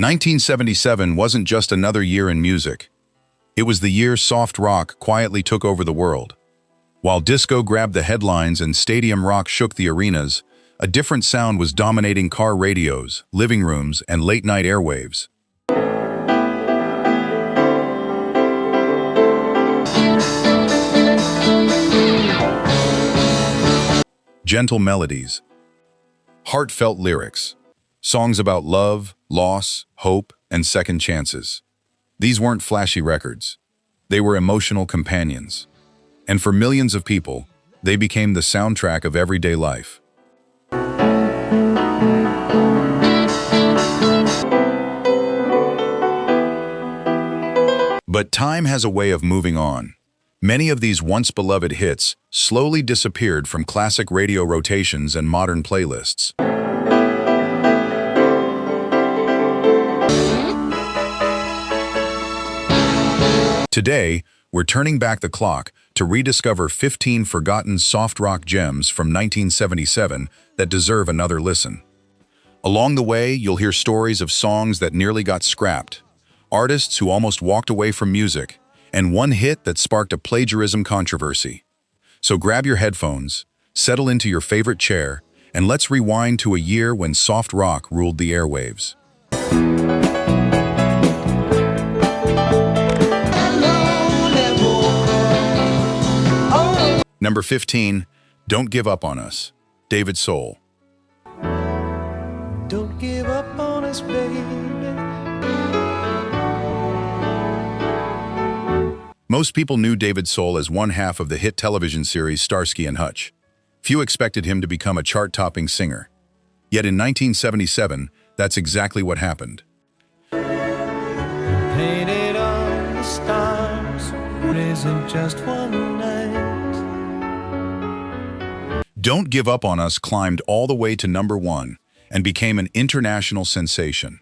1977 wasn't just another year in music. It was the year soft rock quietly took over the world. While disco grabbed the headlines and stadium rock shook the arenas, a different sound was dominating car radios, living rooms, and late-night airwaves. Gentle melodies, heartfelt lyrics, songs about love, loss, hope, and second chances. These weren't flashy records. They were emotional companions. And for millions of people, they became the soundtrack of everyday life. But time has a way of moving on. Many of these once beloved hits slowly disappeared from classic radio rotations and modern playlists. Today, we're turning back the clock to rediscover 15 forgotten soft rock gems from 1977 that deserve another listen. Along the way, you'll hear stories of songs that nearly got scrapped, artists who almost walked away from music, and one hit that sparked a plagiarism controversy. So grab your headphones, settle into your favorite chair, and let's rewind to a year when soft rock ruled the airwaves. Number 15, Don't Give Up on Us, David Soul. Don't give up on us, baby. Most people knew David Soul as one half of the hit television series Starsky and Hutch. Few expected him to become a chart-topping singer. Yet in 1977, that's exactly what happened. Painted on the stars, it isn't just one night. Don't Give Up on Us climbed all the way to number 1 and became an international sensation.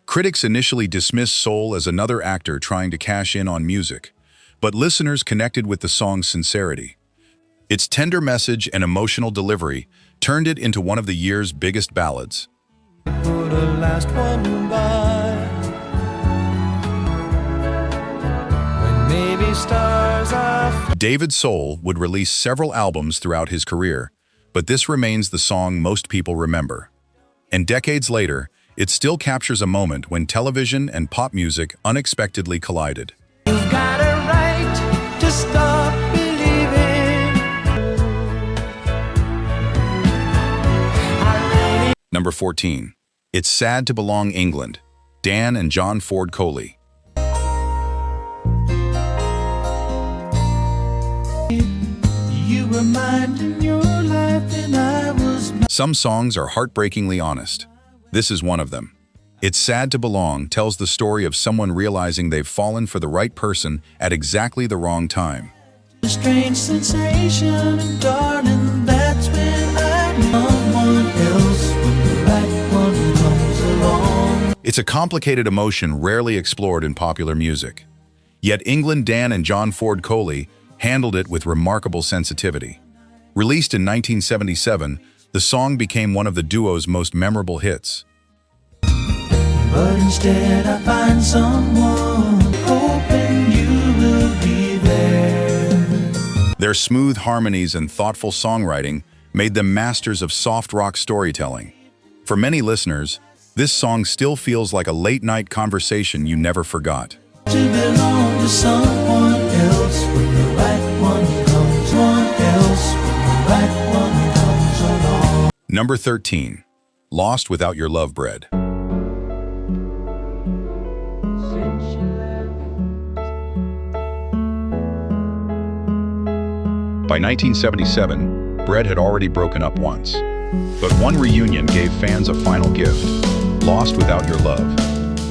Critics initially dismissed Soul as another actor trying to cash in on music, but listeners connected with the song's sincerity. Its tender message and emotional delivery turned it into one of the year's biggest ballads. Put a last one by. When maybe stars are David Soul would release several albums throughout his career, but this remains the song most people remember. And decades later, it still captures a moment when television and pop music unexpectedly collided. You've got a right to stop believing. Number 14. It's Sad to Belong England, Dan and John Ford Coley. You were minding your life and I was. Some songs are heartbreakingly honest. This is one of them. It's Sad to Belong tells the story of someone realizing they've fallen for the right person at exactly the wrong time. A strange sensation, and darling, that's when I love someone else when the right one comes along. It's a complicated emotion rarely explored in popular music. Yet England Dan and John Ford Coley handled it with remarkable sensitivity. Released in 1977, the song became one of the duo's most memorable hits. But instead I find someone, hoping you will be there. Their smooth harmonies and thoughtful songwriting made them masters of soft rock storytelling. For many listeners, this song still feels like a late-night conversation you never forgot. To belong to someone else when the right one comes, someone else when the right one comes along. Number 13. Lost Without Your Love Bread. By 1977, Bread had already broken up once. But one reunion gave fans a final gift, Lost Without Your Love,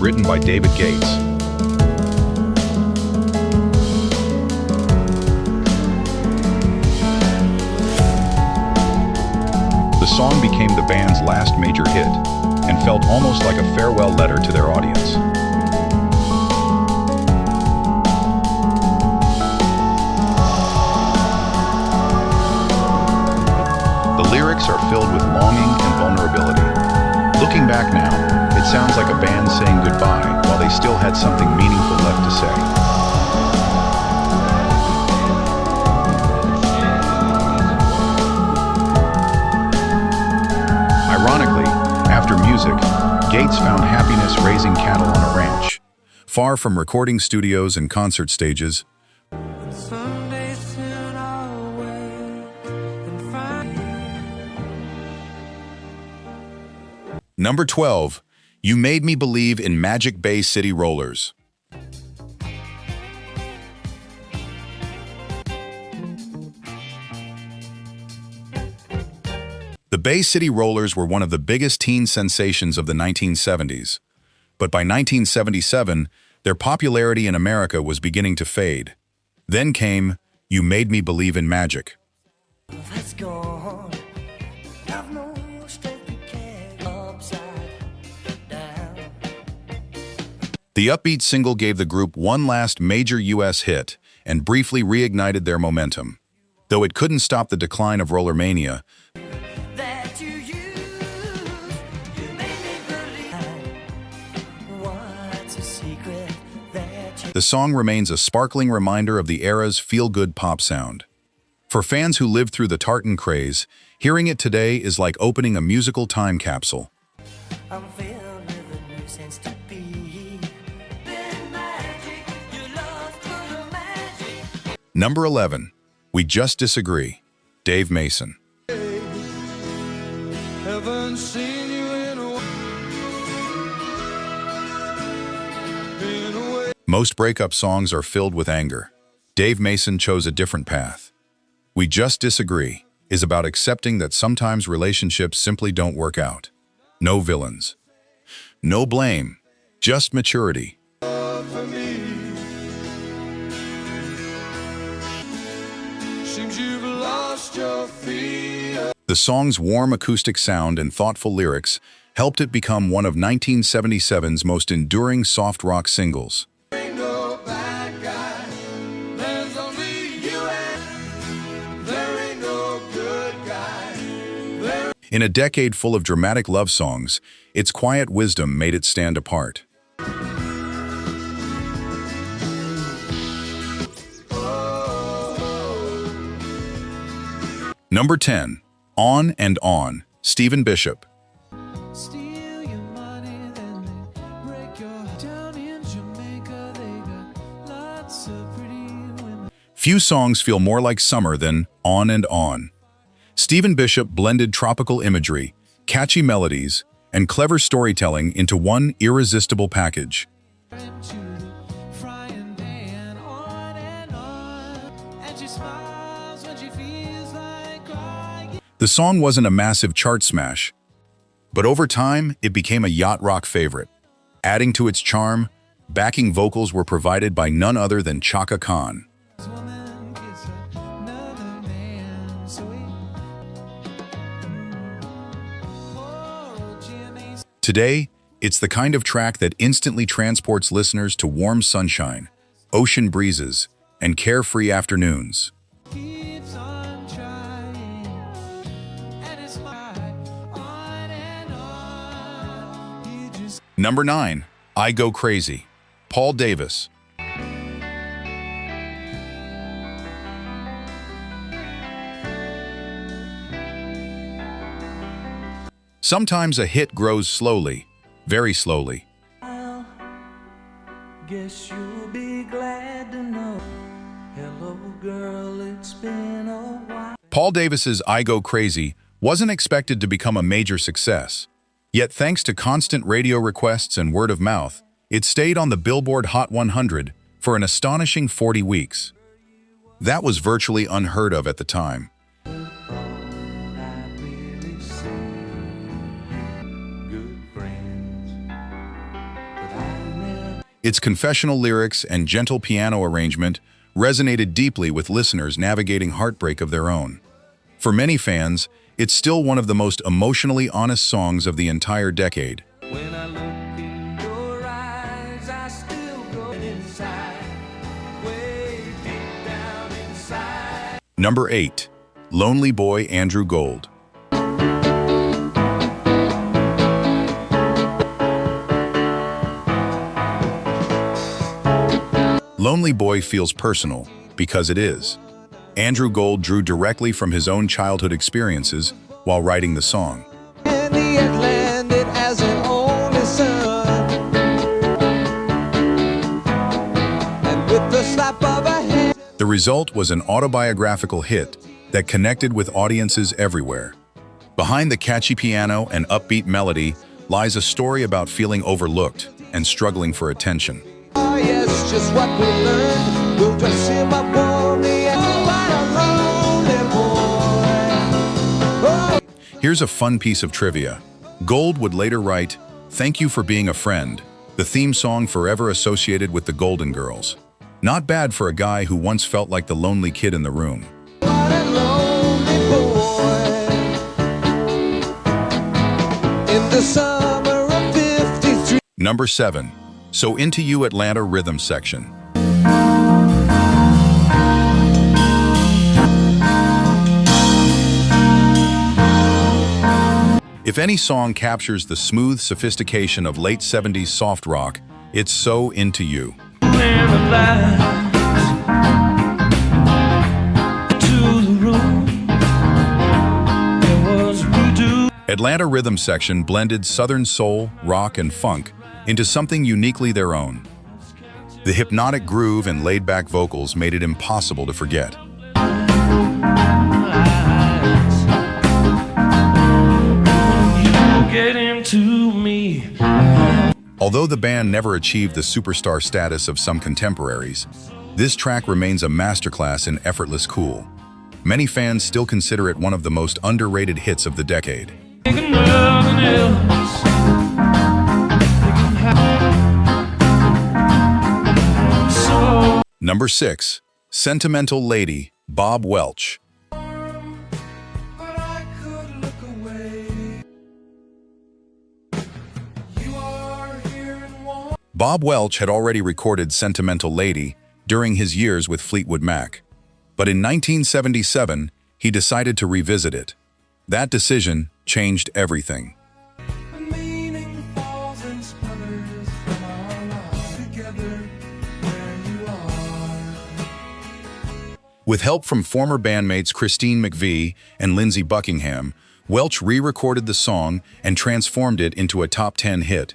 written by David Gates. The song became the band's last major hit and felt almost like a farewell letter to their audience. The lyrics are filled with longing and vulnerability. Looking back now, it's sounds like a band saying goodbye while they still had something meaningful left to say. Ironically, after music, Gates found happiness raising cattle on a ranch. Far from recording studios and concert stages, Someday soon I'll wake and find Number 12, You Made Me Believe in Magic Bay City Rollers. The Bay City Rollers were one of the biggest teen sensations of the 1970s. But by 1977, their popularity in America was beginning to fade. Then came You Made Me Believe in Magic. has gone. I've no strength to carry upside down. The upbeat single gave the group one last major U.S. hit and briefly reignited their momentum. Though it couldn't stop the decline of rollermania, That you use, you made me believe. What's a secret that you the song remains a sparkling reminder of the era's feel-good pop sound. For fans who lived through the tartan craze, hearing it today is like opening a musical time capsule. I'm filled with a new sense to be. Been magic, your love's full of magic. Number 11, We Just Disagree, Dave Mason. Haven't seen you in a way. Most breakup songs are filled with anger. Dave Mason chose a different path. We Just Disagree is about accepting that sometimes relationships simply don't work out. No villains. No blame. Just maturity. For me, seems you've lost your fear. The song's warm acoustic sound and thoughtful lyrics helped it become one of 1977's most enduring soft rock singles. Ain't no bad guy, there's only you and there ain't no good guy. There In a decade full of dramatic love songs, its quiet wisdom made it stand apart. Number 10, On and On, Stephen Bishop. Steal your money, then they break your heart. Down in Jamaica, they got lots of pretty women. Few songs feel more like summer than On and On. Stephen Bishop blended tropical imagery, catchy melodies, and clever storytelling into one irresistible package. Went to the frying pan, on and on. And she smiles when she feels like crying. The song wasn't a massive chart smash, but over time, it became a yacht rock favorite. Adding to its charm, backing vocals were provided by none other than Chaka Khan. This woman kiss another man, so poor old Jimmy. Today, it's the kind of track that instantly transports listeners to warm sunshine, ocean breezes, and carefree afternoons. Keeps on trying, and it's my on and on. He just Number 9, I Go Crazy, Paul Davis. Sometimes a hit grows slowly, very slowly. guess you'll be glad to know. Hello, girl, it's been a while. Paul Davis's I Go Crazy wasn't expected to become a major success. Yet thanks to constant radio requests and word of mouth, it stayed on the Billboard Hot 100 for an astonishing 40 weeks. That was virtually unheard of at the time. I really see good friends, but I never. Its confessional lyrics and gentle piano arrangement resonated deeply with listeners navigating heartbreak of their own. For many fans, it's still one of the most emotionally honest songs of the entire decade. When I look in your eyes, I still go inside, way deep down inside. Number 8, Lonely Boy Andrew Gold. Lonely Boy feels personal because it is. Andrew Gold drew directly from his own childhood experiences while writing the song. And he had landed as an only son. And with the slap of a hand, The result was an autobiographical hit that connected with audiences everywhere. Behind the catchy piano and upbeat melody lies a story about feeling overlooked and struggling for attention. oh yes, just what we learned. We'll dress him up warmly and what a lonely boy. Oh. Here's a fun piece of trivia. Gold would later write, "Thank you for being a friend," the theme song forever associated with the Golden Girls. Not bad for a guy who once felt like the lonely kid in the room. What a lonely boy. In the summer of 53. Number 7. So Into You Atlanta Rhythm Section. If any song captures the smooth sophistication of late 70s soft rock, it's So Into You. Atlanta Rhythm Section blended Southern soul, rock, and funk into something uniquely their own. The hypnotic groove and laid-back vocals made it impossible to forget. Although the band never achieved the superstar status of some contemporaries, this track remains a masterclass in effortless cool. Many fans still consider it one of the most underrated hits of the decade. Number 6. Sentimental Lady, Bob Welch. But I could look away. You are here and want. Bob Welch had already recorded Sentimental Lady during his years with Fleetwood Mac. But in 1977, he decided to revisit it. That decision changed everything. The meaning falls and sputters from our lives together where you are. With help from former bandmates Christine McVie and Lindsey Buckingham, Welch re-recorded the song and transformed it into a top 10 hit.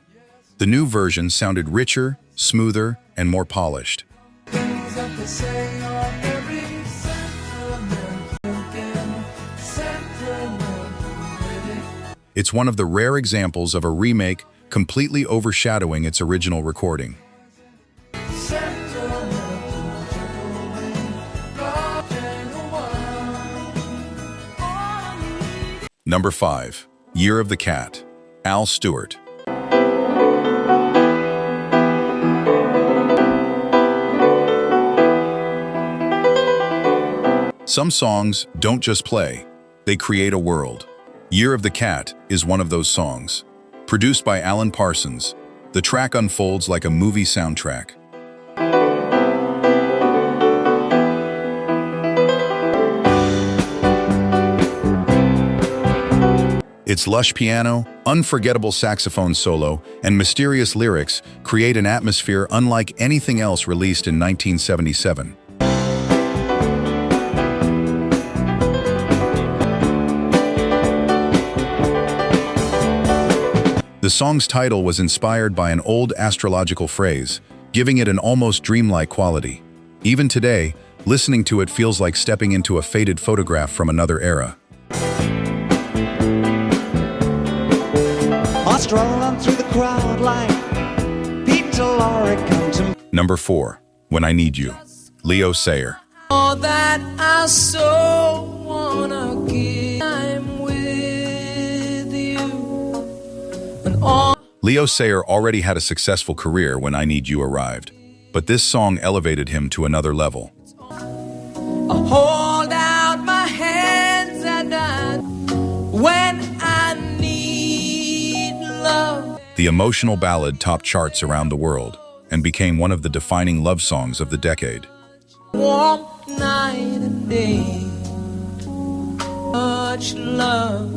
The new version sounded richer, smoother, and more polished. Things that they say are very sentimental again, sentimental really. It's one of the rare examples of a remake completely overshadowing its original recording. Number 5. Year of the Cat, Al Stewart. Some songs don't just play, they create a world. Year of the Cat is one of those songs. Produced by Alan Parsons, the track unfolds like a movie soundtrack. Its lush piano, unforgettable saxophone solo, and mysterious lyrics create an atmosphere unlike anything else released in 1977. The song's title was inspired by an old astrological phrase, giving it an almost dreamlike quality. Even today, listening to it feels like stepping into a faded photograph from another era. I stroll on through the crowd like Peter Lorre come to me. Number 4. When I Need You, Leo Sayer. All that I so wanna give, I'm with you. And all Leo Sayer already had a successful career when I Need You arrived, but this song elevated him to another level. I hold out my hands and when I need love. The emotional ballad topped charts around the world and became one of the defining love songs of the decade. Warm night and day. Much love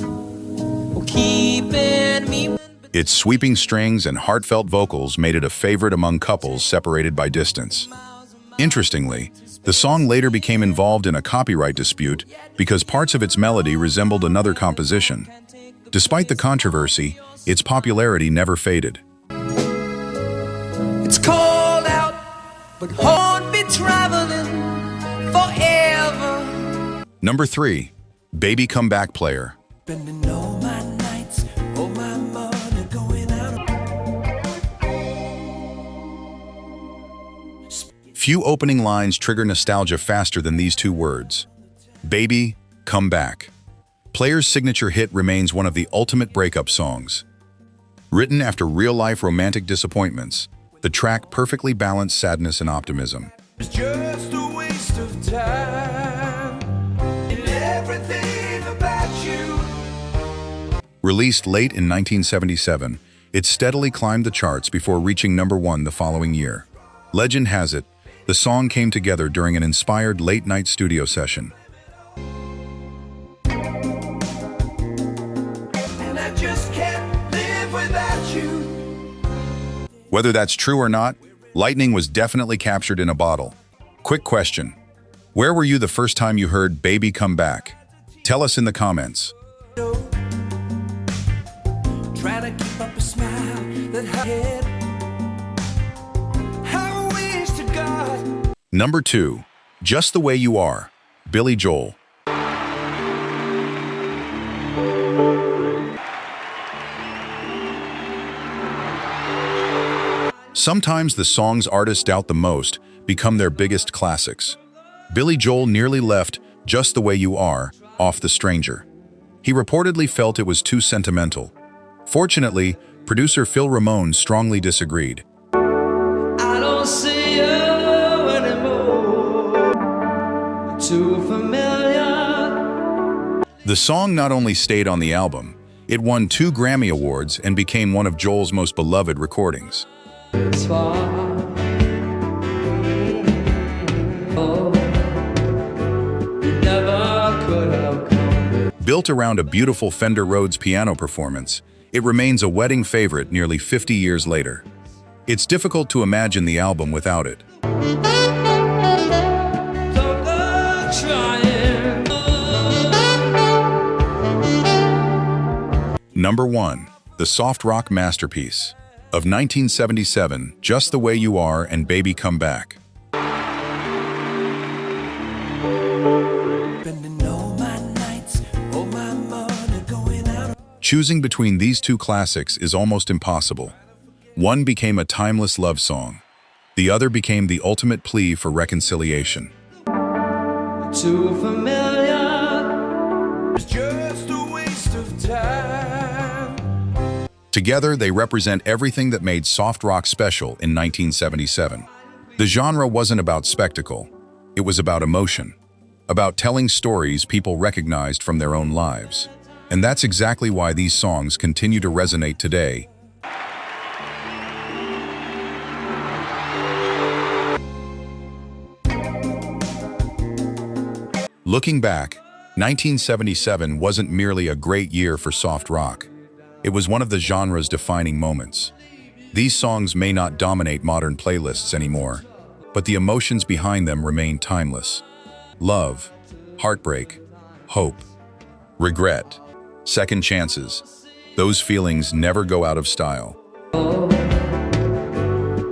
keeping me. Its sweeping strings and heartfelt vocals made it a favorite among couples separated by distance. Interestingly, the song later became involved in a copyright dispute because parts of its melody resembled another composition. Despite the controversy, its popularity never faded. It's cold out, but won't be traveling forever. Number 3. Baby Come Back Player. Spending all my nights, all my money going out. Few opening lines trigger nostalgia faster than these two words. Baby, Come Back. Player's signature hit remains one of the ultimate breakup songs. Written after real-life romantic disappointments, the track perfectly balanced sadness and optimism. It's just a waste of time. And everything about you. Released late in 1977, it steadily climbed the charts before reaching number 1 the following year. Legend has it, the song came together during an inspired late-night studio session. And I just can't live without you. Whether that's true or not, lightning was definitely captured in a bottle. Quick question. Where were you the first time you heard Baby Come Back? Tell us in the comments. Try to keep up a smile that I had. I wish to God. Number 2. Just the Way You Are, Billy Joel. Sometimes the songs artists doubt the most become their biggest classics. Billy Joel nearly left Just the Way You Are off The Stranger. He reportedly felt it was too sentimental. Fortunately, producer Phil Ramone strongly disagreed. I don't see you anymore. Too familiar. The song not only stayed on the album, it won 2 Grammy Awards and became one of Joel's most beloved recordings. It's far. Oh, you never could have come. Built around a beautiful Fender Rhodes piano performance, it remains a wedding favorite nearly 50 years later. It's difficult to imagine the album without it. Don't go trying. Number 1. The soft rock masterpiece. Of 1977, Just the Way You Are and Baby Come Back. Spending all my nights, all my money going out. Choosing between these two classics is almost impossible. One became a timeless love song. The other became the ultimate plea for reconciliation. Too familiar. It's just a waste of time. Together, they represent everything that made soft rock special in 1977. The genre wasn't about spectacle. It was about emotion, about telling stories people recognized from their own lives. And that's exactly why these songs continue to resonate today. Looking back, 1977 wasn't merely a great year for soft rock. It was one of the genre's defining moments. These songs may not dominate modern playlists anymore, but the emotions behind them remain timeless. Love, heartbreak, hope, regret, second chances. Those feelings never go out of style. Oh,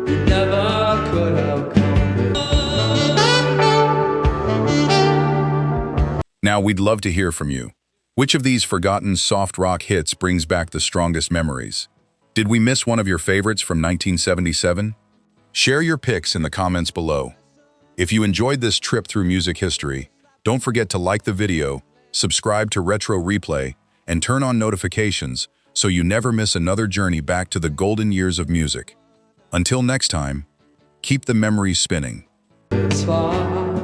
you never could have come. Now we'd love to hear from you. Which of these forgotten soft rock hits brings back the strongest memories? Did we miss one of your favorites from 1977? Share your picks in the comments below. If you enjoyed this trip through music history, don't forget to like the video, subscribe to Retro Replay, and turn on notifications so you never miss another journey back to the golden years of music. Until next time, keep the memories spinning. It's far.